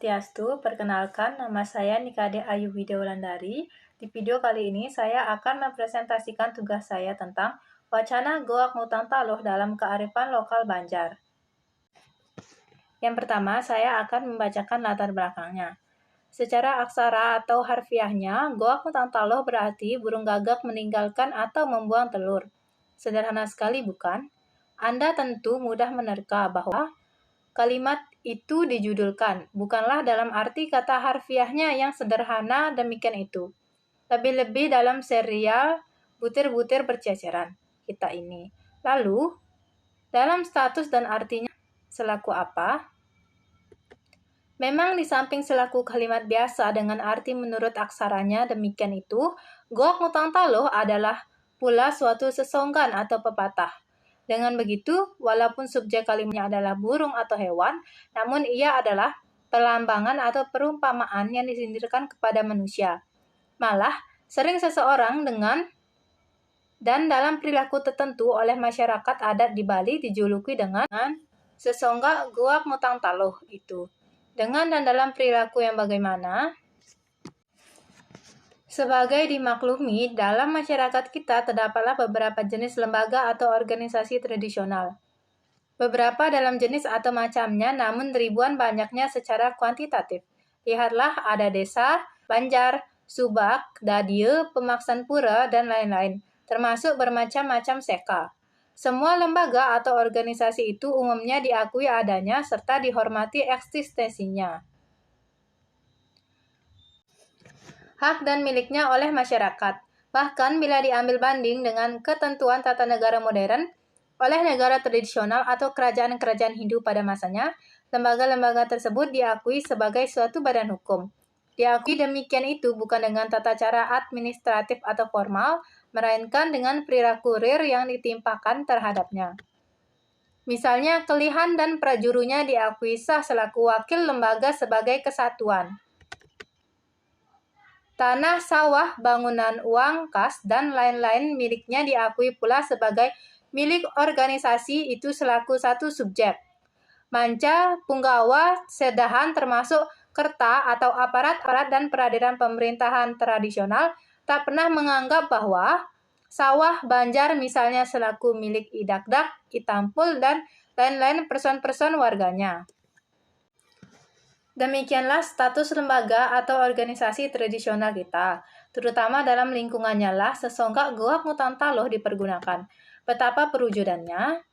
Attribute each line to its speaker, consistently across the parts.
Speaker 1: Swastiastu, perkenalkan nama saya Nikade Ayu Widya-Wulandari. Di video kali ini saya akan mempresentasikan tugas saya tentang wacana Goak Mutang Taloh dalam kearifan lokal Banjar. Yang pertama, saya akan membacakan latar belakangnya. Secara aksara atau harfiahnya, Goak Mutang Taloh berarti burung gagak meninggalkan atau membuang telur. Sederhana sekali bukan? Anda tentu mudah menerka bahwa kalimat itu dijudulkan, bukanlah dalam arti kata harfiahnya yang sederhana demikian itu. Lebih-lebih dalam serial butir-butir berceceran kita ini. Lalu, dalam status dan artinya selaku apa? Memang di samping selaku kalimat biasa dengan arti menurut aksaranya demikian itu, Goak Mutang Taloh adalah pula suatu sesonggan atau pepatah. Dengan begitu, walaupun subjek kalimatnya adalah burung atau hewan, namun ia adalah pelambangan atau perumpamaan yang disindirkan kepada manusia. Malah, sering seseorang dan dalam perilaku tertentu oleh masyarakat adat di Bali dijuluki dengan sesonggak Goak Mutang Taloh itu. Dengan dan dalam perilaku yang bagaimana? Sebagai dimaklumi, dalam masyarakat kita terdapatlah beberapa jenis lembaga atau organisasi tradisional. Beberapa dalam jenis atau macamnya, namun ribuan banyaknya secara kuantitatif. Lihatlah ada desa, banjar, subak, dadie, pemaksan pura, dan lain-lain, termasuk bermacam-macam seka. Semua lembaga atau organisasi itu umumnya diakui adanya serta dihormati eksistensinya. Hak dan miliknya oleh masyarakat. Bahkan bila diambil banding dengan ketentuan tata negara modern oleh negara tradisional atau kerajaan-kerajaan Hindu pada masanya, lembaga-lembaga tersebut diakui sebagai suatu badan hukum. Diakui demikian itu bukan dengan tata cara administratif atau formal, melainkan dengan perilaku real yang ditimpakan terhadapnya. Misalnya, Kelihan dan prajurunya diakui sah selaku wakil lembaga sebagai kesatuan. Tanah, sawah, bangunan, uang, kas, dan lain-lain miliknya diakui pula sebagai milik organisasi itu selaku satu subjek. Manca, Punggawa, Sedahan termasuk kerta atau aparat-aparat dan peradilan pemerintahan tradisional tak pernah menganggap bahwa sawah Banjar misalnya selaku milik Idakdak, Itampul, dan lain-lain person-person warganya. Demikianlah status lembaga atau organisasi tradisional kita, terutama dalam lingkungannya lah sesonggak Goak Mutang Taloh dipergunakan. Betapa perwujudannya?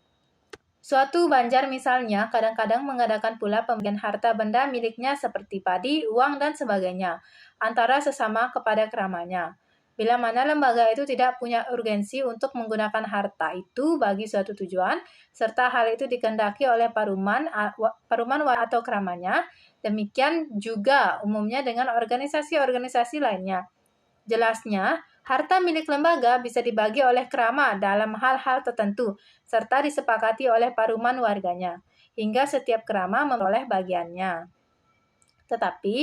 Speaker 1: Suatu Banjar misalnya kadang-kadang mengadakan pula pembagian harta benda miliknya seperti padi, uang, dan sebagainya, antara sesama kepada keramanya. Bila mana lembaga itu tidak punya urgensi untuk menggunakan harta itu bagi suatu tujuan, serta hal itu dikehendaki oleh paruman atau keramanya, demikian juga umumnya dengan organisasi-organisasi lainnya. Jelasnya, harta milik lembaga bisa dibagi oleh kerama dalam hal-hal tertentu, serta disepakati oleh paruman warganya, hingga setiap kerama memperoleh bagiannya. Tetapi,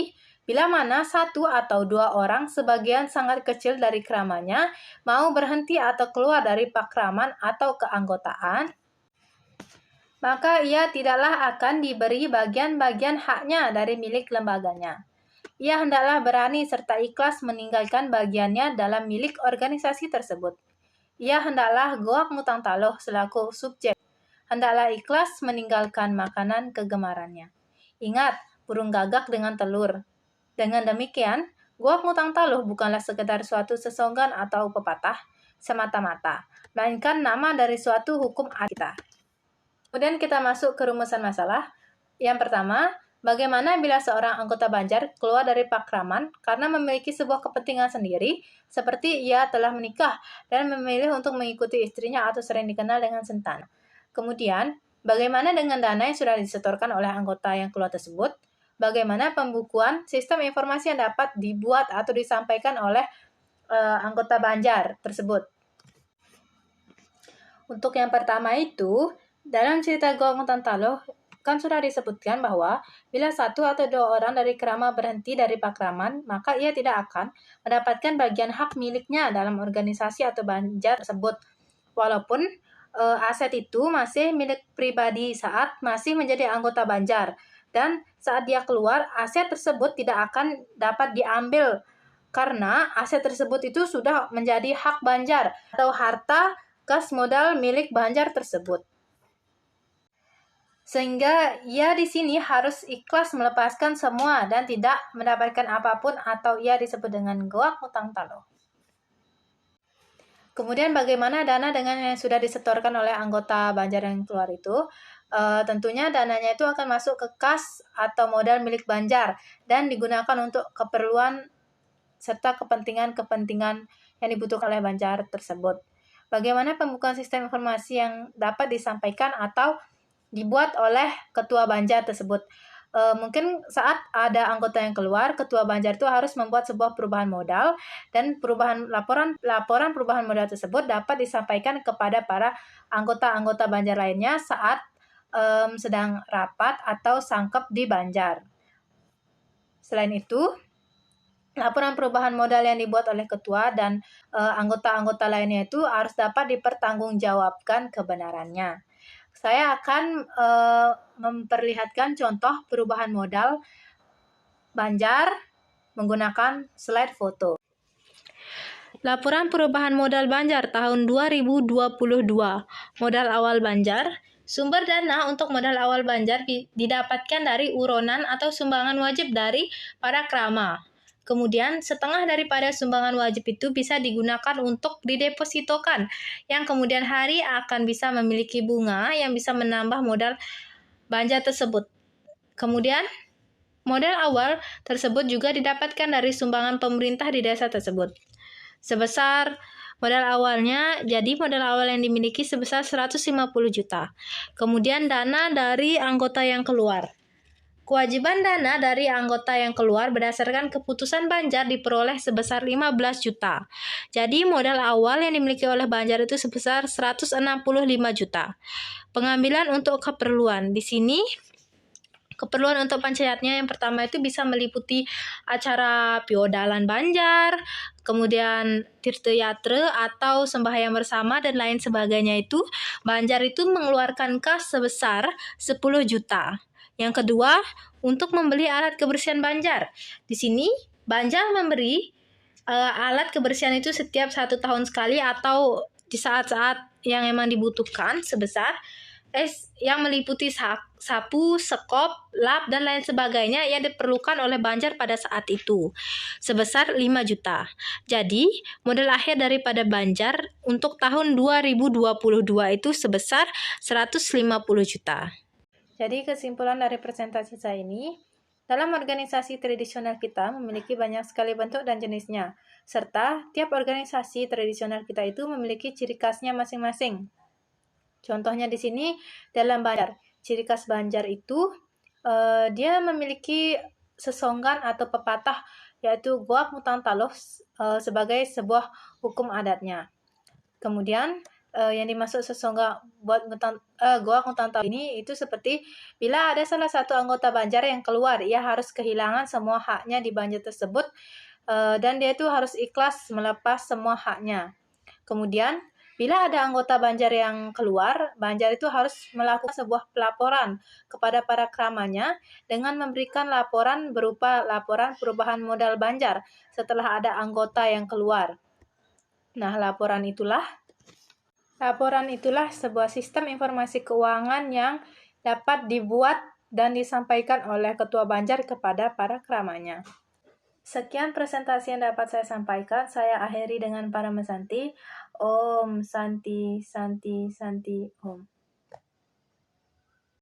Speaker 1: bila mana satu atau dua orang sebagian sangat kecil dari keramanya mau berhenti atau keluar dari pakraman atau keanggotaan, maka ia tidaklah akan diberi bagian-bagian haknya dari milik lembaganya. Ia hendaklah berani serta ikhlas meninggalkan bagiannya dalam milik organisasi tersebut. Ia hendaklah Goak Mutang Taloh selaku subjek, hendaklah ikhlas meninggalkan makanan kegemarannya. Ingat, burung gagak dengan telur. Dengan demikian, Goak Mutang Taloh bukanlah sekedar suatu sesonggan atau pepatah semata-mata, melainkan nama dari suatu hukum adat kita. Kemudian kita masuk ke rumusan masalah. Yang pertama, bagaimana bila seorang anggota Banjar keluar dari pakraman karena memiliki sebuah kepentingan sendiri, seperti ia telah menikah dan memilih untuk mengikuti istrinya atau sering dikenal dengan Sentana. Kemudian, bagaimana dengan dana yang sudah disetorkan oleh anggota yang keluar tersebut? Bagaimana pembukuan sistem informasi yang dapat dibuat atau disampaikan oleh anggota Banjar tersebut? Untuk yang pertama itu, dalam cerita Goak Mutang Taloh kan sudah disebutkan bahwa bila satu atau dua orang dari kerama berhenti dari pakraman, maka ia tidak akan mendapatkan bagian hak miliknya dalam organisasi atau Banjar tersebut. Walaupun aset itu masih milik pribadi saat masih menjadi anggota Banjar. Dan saat dia keluar, aset tersebut tidak akan dapat diambil karena aset tersebut itu sudah menjadi hak Banjar atau harta kas modal milik Banjar tersebut. Sehingga ia di sini harus ikhlas melepaskan semua dan tidak mendapatkan apapun atau ia disebut dengan goak hutang taloh. Kemudian bagaimana dana dengan yang sudah disetorkan oleh anggota Banjar yang keluar itu? Tentunya dananya itu akan masuk ke kas atau modal milik Banjar dan digunakan untuk keperluan serta kepentingan-kepentingan yang dibutuhkan oleh Banjar tersebut. Bagaimana pembukaan sistem informasi yang dapat disampaikan atau dibuat oleh ketua Banjar tersebut? Mungkin saat ada anggota yang keluar, ketua Banjar itu harus membuat sebuah perubahan modal dan laporan perubahan modal tersebut dapat disampaikan kepada para anggota-anggota Banjar lainnya saat sedang rapat atau sangkep di Banjar. Selain itu, laporan perubahan modal yang dibuat oleh ketua dan anggota-anggota lainnya itu harus dapat dipertanggungjawabkan kebenarannya. Saya akan memperlihatkan contoh perubahan modal Banjar menggunakan slide foto. Laporan perubahan modal Banjar tahun 2022. Modal awal Banjar. Sumber dana untuk modal awal Banjar didapatkan dari uronan atau sumbangan wajib dari para krama. Kemudian, setengah daripada sumbangan wajib itu bisa digunakan untuk didepositokan, yang kemudian hari akan bisa memiliki bunga yang bisa menambah modal Banjar tersebut. Kemudian, modal awal tersebut juga didapatkan dari sumbangan pemerintah di desa tersebut. Sebesar modal awalnya, jadi modal awal yang dimiliki sebesar 150 juta. Kemudian dana dari anggota yang keluar. Kewajiban dana dari anggota yang keluar berdasarkan keputusan Banjar diperoleh sebesar 15 juta. Jadi modal awal yang dimiliki oleh Banjar itu sebesar 165 juta. Pengambilan untuk keperluan. Di sini keperluan untuk pancayatnya yang pertama itu bisa meliputi acara piodalan Banjar, kemudian tirta yatra atau sembahyang bersama dan lain sebagainya itu. Banjar itu mengeluarkan kas sebesar 10 juta. Yang kedua, untuk membeli alat kebersihan Banjar. Di sini, Banjar memberi alat kebersihan itu setiap 1 tahun sekali atau di saat-saat yang memang dibutuhkan sebesar yang meliputi sapu, sekop, lap, dan lain sebagainya yang diperlukan oleh Banjar pada saat itu, sebesar 5 juta. Jadi, modal akhir daripada Banjar untuk tahun 2022 itu sebesar 150 juta. Jadi, kesimpulan dari presentasi saya ini, dalam organisasi tradisional kita memiliki banyak sekali bentuk dan jenisnya, serta tiap organisasi tradisional kita itu memiliki ciri khasnya masing-masing. Contohnya di sini dalam Banjar, ciri khas Banjar itu dia memiliki sesonggan atau pepatah yaitu goak mutang taloh sebagai sebuah hukum adatnya. Kemudian yang dimaksud sesongga goak mutang taloh ini itu seperti bila ada salah satu anggota Banjar yang keluar, ia harus kehilangan semua haknya di Banjar tersebut dan dia itu harus ikhlas melepas semua haknya. Kemudian bila ada anggota Banjar yang keluar, Banjar itu harus melakukan sebuah pelaporan kepada para kramanya dengan memberikan laporan berupa laporan perubahan modal Banjar setelah ada anggota yang keluar. Nah, laporan itulah sebuah sistem informasi keuangan yang dapat dibuat dan disampaikan oleh ketua Banjar kepada para kramanya. Sekian presentasi yang dapat saya sampaikan. Saya akhiri dengan Paramasanti. Om Santi Santi Santi Om.